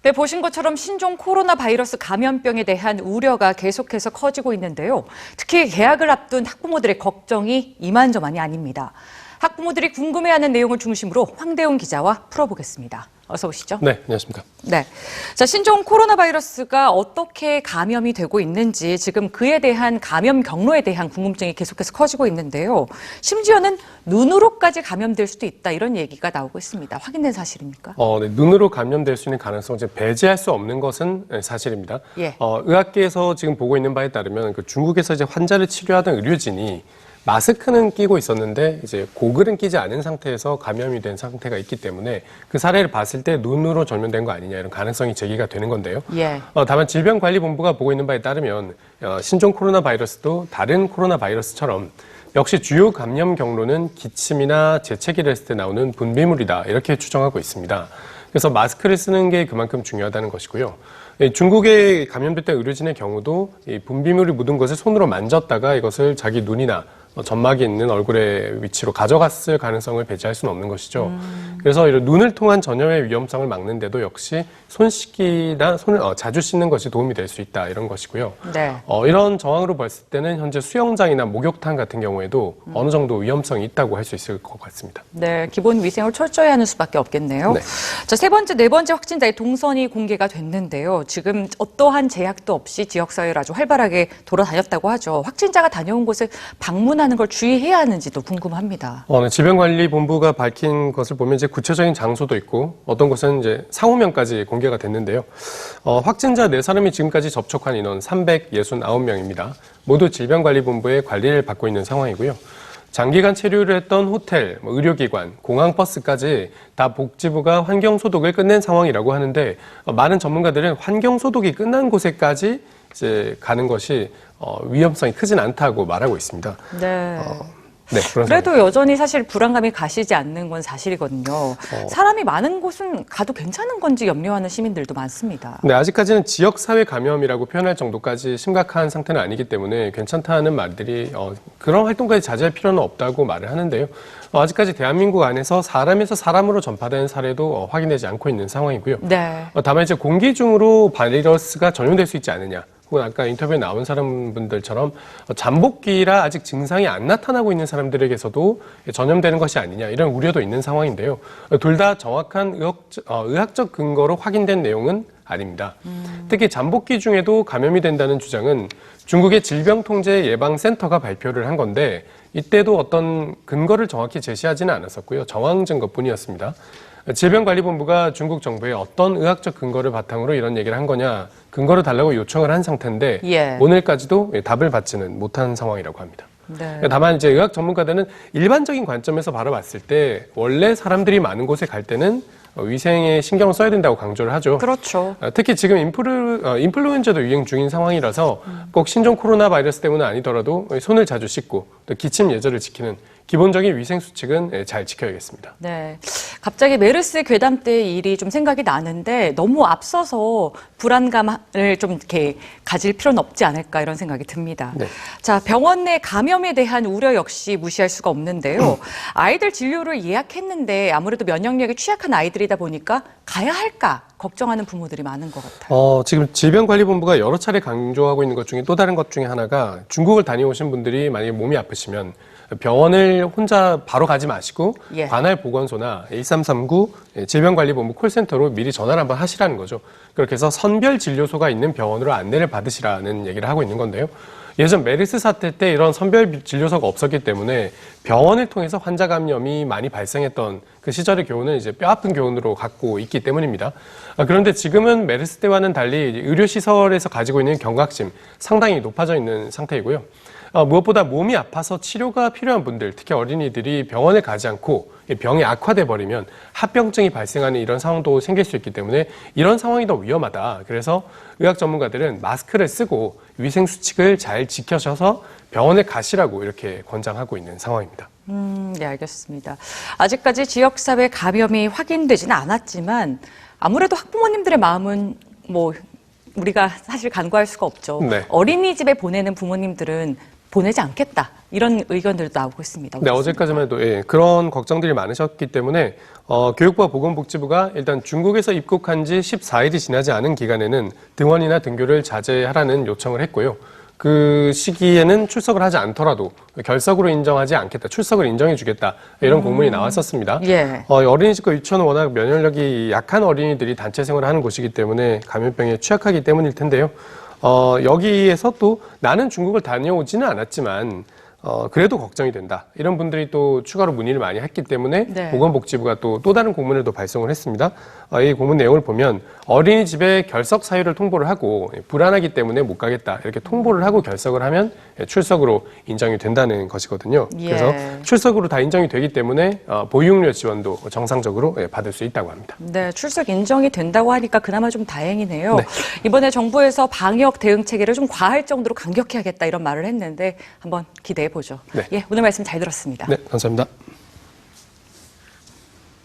네, 보신 것처럼 신종 코로나 바이러스 감염병에 대한 우려가 계속해서 커지고 있는데요. 특히 개학을 앞둔 학부모들의 걱정이 이만저만이 아닙니다. 학부모들이 궁금해하는 내용을 중심으로 황대훈 기자와 풀어보겠습니다. 어서 오시죠. 네, 안녕하십니까. 네. 자, 신종 코로나 바이러스가 어떻게 감염이 되고 있는지 지금 그에 대한 감염 경로에 대한 궁금증이 계속해서 커지고 있는데요. 심지어는 눈으로까지 감염될 수도 있다 이런 얘기가 나오고 있습니다. 확인된 사실입니까? 네, 눈으로 감염될 수 있는 가능성 이제 배제할 수 없는 것은 사실입니다. 예. 의학계에서 지금 보고 있는 바에 따르면 그 중국에서 이제 환자를 치료하던 의료진이 마스크는 끼고 있었는데 이제 고글은 끼지 않은 상태에서 감염이 된 상태가 있기 때문에 그 사례를 봤을 때 눈으로 전염된 거 아니냐 이런 가능성이 제기가 되는 건데요. 예. 다만 질병관리본부가 보고 있는 바에 따르면 신종 코로나 바이러스도 다른 코로나 바이러스처럼 역시 주요 감염 경로는 기침이나 재채기를 했을 때 나오는 분비물이다 이렇게 추정하고 있습니다. 그래서 마스크를 쓰는 게 그만큼 중요하다는 것이고요. 중국에 감염됐던 의료진의 경우도 이 분비물이 묻은 것을 손으로 만졌다가 이것을 자기 눈이나 점막이 있는 얼굴의 위치로 가져갔을 가능성을 배제할 수는 없는 것이죠. 그래서 이런 눈을 통한 전염의 위험성을 막는데도 역시 손 씻기나 손을 자주 씻는 것이 도움이 될 수 있다 이런 것이고요. 네. 이런 정황으로 봤을 때는 현재 수영장이나 목욕탕 같은 경우에도 어느 정도 위험성이 있다고 할 수 있을 것 같습니다. 네, 기본 위생을 철저히 하는 수밖에 없겠네요. 네. 자, 세 번째, 네 번째 확진자의 동선이 공개가 됐는데요. 지금 어떠한 제약도 없이 지역사회를 아주 활발하게 돌아다녔다고 하죠. 확진자가 다녀온 곳을 방문하는 걸 주의해야 하는지도 궁금합니다. 네, 질병관리본부가 밝힌 것을 보면 이제 구체적인 장소도 있고 어떤 곳은 이제 상호명까지 공개가 됐는데요. 확진자 4사람이 지금까지 접촉한 인원 369명입니다. 모두 질병관리본부의 관리를 받고 있는 상황이고요. 장기간 체류를 했던 호텔, 의료기관, 공항버스까지 다 복지부가 환경소독을 끝낸 상황이라고 하는데 많은 전문가들은 환경소독이 끝난 곳에까지 이제 가는 것이 위험성이 크진 않다고 말하고 있습니다. 네. 네, 그래도 여전히 사실 불안감이 가시지 않는 건 사실이거든요. 사람이 많은 곳은 가도 괜찮은 건지 염려하는 시민들도 많습니다. 네, 아직까지는 지역사회 감염이라고 표현할 정도까지 심각한 상태는 아니기 때문에 괜찮다는 말들이 그런 활동까지 자제할 필요는 없다고 말을 하는데요. 아직까지 대한민국 안에서 사람에서 사람으로 전파되는 사례도 확인되지 않고 있는 상황이고요. 네. 다만 이제 공기 중으로 바이러스가 전염될 수 있지 않느냐. 혹은 아까 인터뷰에 나온 사람분들처럼 잠복기라 아직 증상이 안 나타나고 있는 사람들에게서도 전염되는 것이 아니냐 이런 우려도 있는 상황인데요. 둘 다 정확한 의학적 근거로 확인된 내용은 아닙니다. 특히 잠복기 중에도 감염이 된다는 주장은 중국의 질병통제예방센터가 발표를 한 건데 이때도 어떤 근거를 정확히 제시하지는 않았었고요. 정황 증거뿐이었습니다. 질병관리본부가 중국 정부에 어떤 의학적 근거를 바탕으로 이런 얘기를 한 거냐 근거를 달라고 요청을 한 상태인데 예. 오늘까지도 답을 받지는 못한 상황이라고 합니다. 네. 다만 이제 의학 전문가들은 일반적인 관점에서 바라봤을 때 원래 사람들이 많은 곳에 갈 때는 위생에 신경을 써야 된다고 강조를 하죠. 그렇죠. 특히 지금 인플루엔자도 유행 중인 상황이라서 꼭 신종 코로나 바이러스 때문은 아니더라도 손을 자주 씻고 또 기침 예절을 지키는 기본적인 위생 수칙은 잘 지켜야겠습니다. 네. 갑자기 메르스 괴담 때 일이 좀 생각이 나는데 너무 앞서서 불안감을 좀 이렇게 가질 필요는 없지 않을까 이런 생각이 듭니다. 네. 자, 병원 내 감염에 대한 우려 역시 무시할 수가 없는데요. 아이들 진료를 예약했는데 아무래도 면역력이 취약한 아이들이다 보니까 가야 할까 걱정하는 부모들이 많은 것 같아요. 지금 질병관리본부가 여러 차례 강조하고 있는 것 중에 또 다른 것 중에 하나가 중국을 다녀오신 분들이 만약에 몸이 아프시면 병원을 혼자 바로 가지 마시고 예. 관할 보건소나 1339 질병관리본부 콜센터로 미리 전화를 한번 하시라는 거죠. 그렇게 해서 선별 진료소가 있는 병원으로 안내를 받으시라는 얘기를 하고 있는 건데요. 예전 메르스 사태 때 이런 선별 진료소가 없었기 때문에 병원을 통해서 환자 감염이 많이 발생했던 그 시절의 교훈은 이제 뼈아픈 교훈으로 갖고 있기 때문입니다. 그런데 지금은 메르스 때와는 달리 의료시설에서 가지고 있는 경각심 상당히 높아져 있는 상태이고요. 무엇보다 몸이 아파서 치료가 필요한 분들, 특히 어린이들이 병원에 가지 않고 병이 악화돼 버리면 합병증이 발생하는 이런 상황도 생길 수 있기 때문에 이런 상황이 더 위험하다. 그래서 의학 전문가들은 마스크를 쓰고 위생 수칙을 잘 지켜셔서 병원에 가시라고 이렇게 권장하고 있는 상황입니다. 네, 알겠습니다. 아직까지 지역사회 감염이 확인되지는 않았지만 아무래도 학부모님들의 마음은 우리가 사실 간과할 수가 없죠. 네. 어린이집에 보내는 부모님들은 보내지 않겠다. 이런 의견들도 나오고 있습니다. 네, 어제까지만 해도 그런 걱정들이 많으셨기 때문에 교육부와 보건복지부가 일단 중국에서 입국한 지 14일이 지나지 않은 기간에는 등원이나 등교를 자제하라는 요청을 했고요. 그 시기에는 출석을 하지 않더라도 결석으로 인정하지 않겠다, 출석을 인정해 주겠다 이런 공문이 나왔었습니다. 예. 어린이집과 유치원은 워낙 면역력이 약한 어린이들이 단체 생활을 하는 곳이기 때문에 감염병에 취약하기 때문일 텐데요. 여기에서 또 나는 중국을 다녀오지는 않았지만 그래도 걱정이 된다. 이런 분들이 또 추가로 문의를 많이 했기 때문에 네. 보건복지부가 또 다른 공문을 또 발송을 했습니다. 이 공문 내용을 보면 어린이집에 결석 사유를 통보를 하고 불안하기 때문에 못 가겠다. 이렇게 통보를 하고 결석을 하면 출석으로 인정이 된다는 것이거든요. 예. 그래서 출석으로 다 인정이 되기 때문에 보육료 지원도 정상적으로 받을 수 있다고 합니다. 네, 출석 인정이 된다고 하니까 그나마 좀 다행이네요. 네. 이번에 정부에서 방역 대응 체계를 좀 과할 정도로 강력해야겠다 이런 말을 했는데 한번 기대해 보죠. 네. 예, 오늘 말씀 잘 들었습니다. 네, 감사합니다.